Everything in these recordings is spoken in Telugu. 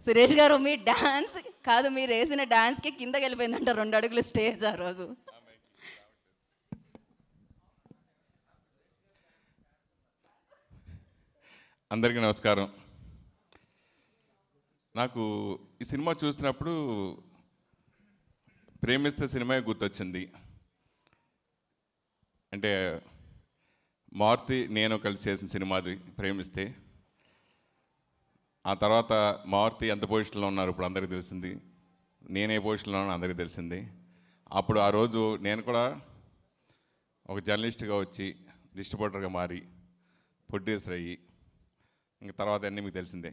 సురేష్ గారు మీ డాన్స్ కాదు, మీరు వేసిన డాన్స్కి కిందకి వెళ్ళిపోయిందంట 2 అడుగులు స్టేజ్ ఆ రోజు. అందరికీ నమస్కారం. నాకు ఈ సినిమా చూసినప్పుడు ప్రేమిస్తే సినిమా గుర్తొచ్చింది. అంటే మారుతి నేను కలిసి చేసిన సినిమాది ప్రేమిస్తే. ఆ తర్వాత మారుతి ఎంత పొజిషన్లో ఉన్నారు ఇప్పుడు అందరికీ తెలిసింది, నేనే పొజిషన్లో ఉన్నాను అందరికీ తెలిసింది. అప్పుడు ఆ రోజు నేను కూడా ఒక జర్నలిస్ట్గా వచ్చి డిస్ట్రిబ్యూటర్గా మారి ప్రొడ్యూసర్ అయ్యి ఇంక తర్వాత అన్నీ మీకు తెలిసిందే.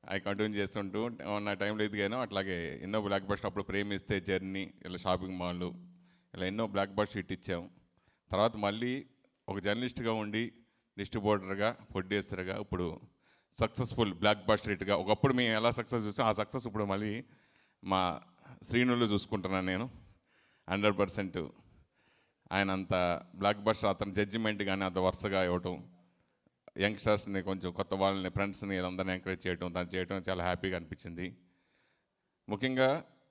అవి కంటిన్యూ చేస్తుంటూ నా టైంలో ఎదిగాను. అట్లాగే ఎన్నో బ్లాక్ బస్టర్, అప్పుడు ప్రేమిస్తే, జర్నీ, ఇలా షాపింగ్ మాల్లు, ఇలా ఎన్నో బ్లాక్ బస్టర్ హిట్ ఇచ్చాం. తర్వాత మళ్ళీ ఒక జర్నలిస్ట్గా ఉండి డిస్ట్రిబ్యూటర్గా, ప్రొడ్యూసర్గా, ఇప్పుడు సక్సెస్ఫుల్ బ్లాక్ బస్టర్ హిట్గా. ఒకప్పుడు మేము ఎలా సక్సెస్ చూసాం ఆ సక్సెస్ ఇప్పుడు మళ్ళీ మా శ్రీనులు చూసుకుంటున్నాను నేను 100%. ఆయన అంత బ్లాక్ బస్టర్, అతని జడ్జిమెంట్ కానీ అంత వరుసగా ఇవ్వటం, యంగ్స్టర్స్ని కొంచెం కొత్త వాళ్ళని, ఫ్రెండ్స్ని వీళ్ళందరినీ ఎంకరేజ్ చేయడం, తను చేయడం చాలా హ్యాపీగా అనిపించింది. ముఖ్యంగా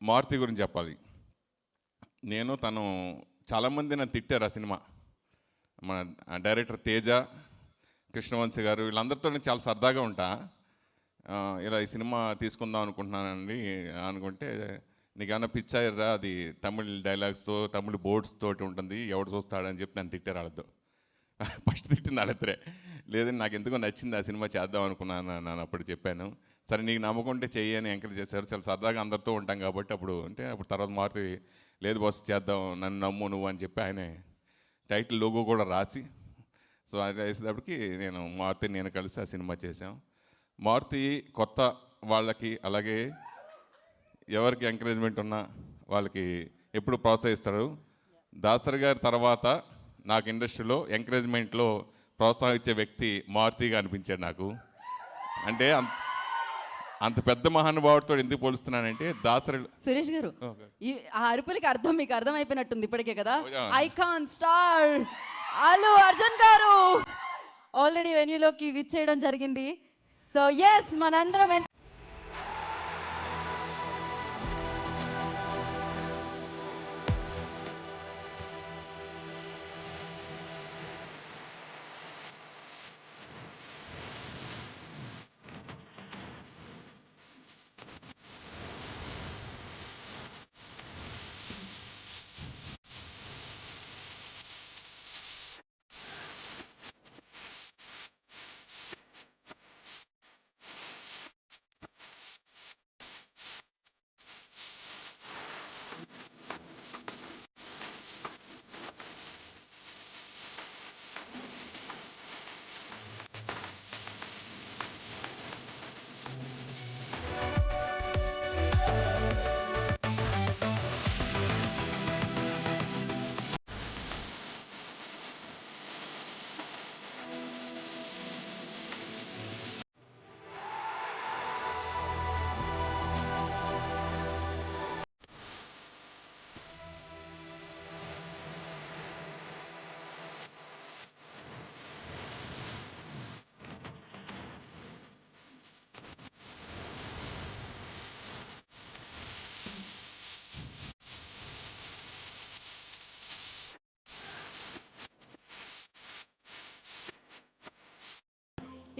మారుతి గురించి చెప్పాలి. తను చాలామంది నన్ను తిట్టారు ఆ సినిమా. మన డైరెక్టర్ తేజ, కృష్ణవంశీ గారు, వీళ్ళందరితో నేను చాలా సరదాగా ఉంటా. ఇలా ఈ సినిమా తీసుకుందాం అనుకుంటున్నానండి అనుకుంటే, నీకేమన్నా పిచ్చాయిరా, అది తమిళ్ డైలాగ్స్తో, తమిళ్ బోర్డ్స్ తోటి ఉంటుంది, ఎవడు చూస్తాడని చెప్పి నన్ను తిట్టారు వాళ్ళతో. ఫస్ట్ తిట్టింది వాళ్ళిద్దరే. లేదండి నాకు ఎందుకో నచ్చింది, ఆ సినిమా చేద్దాం అనుకున్నాను నేను అప్పుడు చెప్పాను. సరే నీకు నమ్మకం ఉంటే చెయ్యి అని ఎంకరేజ్ చేశారు. చాలా సరదాగా అందరితో ఉంటాం కాబట్టి అప్పుడు తర్వాత మారుతి లేదు బాస్ చేద్దాం, నన్ను నమ్ము నువ్వు అని చెప్పి ఆయనే టైటిల్ లోగో కూడా రాసి, సో అది వేసేటప్పటికి మారుతి నేను కలిసి ఆ సినిమా చేసాం. మారుతి కొత్త వాళ్ళకి, అలాగే ఎవరికి ఎంకరేజ్మెంట్ ఉన్నా వాళ్ళకి ఎప్పుడు ప్రోత్సహిస్తాడు. దాసరి గారి తర్వాత నాకు ఇండస్ట్రీలో ఎంకరేజ్మెంట్లో ప్రోత్సాహించే వ్యక్తి మారుతిగా అనిపించాడు నాకు. అంటే అంత పెద్ద మహానుభావుడితో ఎందుకు పోలుస్తున్నానంటే, దాసరి సురేష్ గారు ఆ అరుపులకి అర్థం మీకు అర్థం అయిపోయినట్టుంది ఇప్పటికే కదా. ఐకాన్ స్టార్ అల్లు అర్జున్ గారు ఆల్రెడీ వెన్యూలోకి విచ్చేయడం జరిగింది. సో ఎస్, మనందరం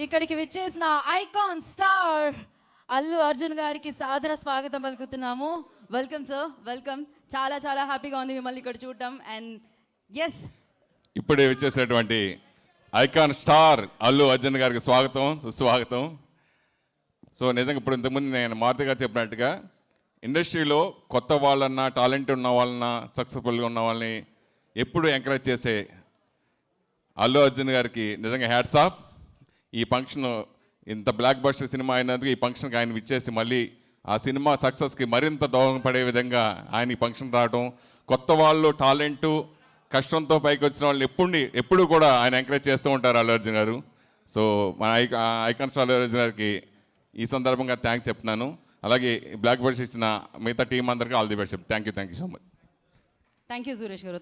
ఇక్కడికి విచ్చేసిన ఐకాన్ స్టార్ అల్లు అర్జున్ గారికి సాదర స్వాగతం పలుకుతున్నాము. Welcome sir, welcome. చాలా చాలా హ్యాపీగా ఉంది మిమ్మల్ని ఇక్కడ చూడటం. అండ్ ఎస్, ఇప్పుడే విచ్చేసినటువంటి ఐకాన్ స్టార్ అల్లు అర్జున్ గారికి స్వాగతం, సుస్వాగతం. సో నిజంగా ఇప్పుడు ఇంతకుముందు నేను మారుతి గారు చెప్పినట్టుగా ఇండస్ట్రీలో కొత్త వాళ్ళన్నా, టాలెంట్ ఉన్న వాళ్ళన్నా, సక్సెస్ఫుల్గా ఉన్న వాళ్ళని ఎప్పుడు ఎంకరేజ్ చేసే అల్లు అర్జున్ గారికి నిజంగా హ్యాట్స్ ఆఫ్. ఈ ఫంక్షన్ ఇంత బ్లాక్ బస్టర్ సినిమా అయినందుకు ఈ ఫంక్షన్కి ఆయన విచ్చేసి మళ్ళీ ఆ సినిమా సక్సెస్కి మరింత దోహదపడే విధంగా ఆయన ఈ ఫంక్షన్ రావడం, కొత్త వాళ్ళు, టాలెంటు, కష్టంతో పైకి వచ్చిన వాళ్ళని ఎప్పుడు కూడా ఆయన ఎంకరేజ్ చేస్తూ ఉంటారు అల్లు అర్జున్ గారు. సో మన ఐకాన్ స్టార్ అల్లు అర్జున్ గారికి ఈ సందర్భంగా థ్యాంక్స్ చెప్తున్నాను. అలాగే బ్లాక్ బస్టర్ ఇచ్చిన మిగతా టీం అందరికీ all the best. Thank you so much. Thank you Suresh గారు.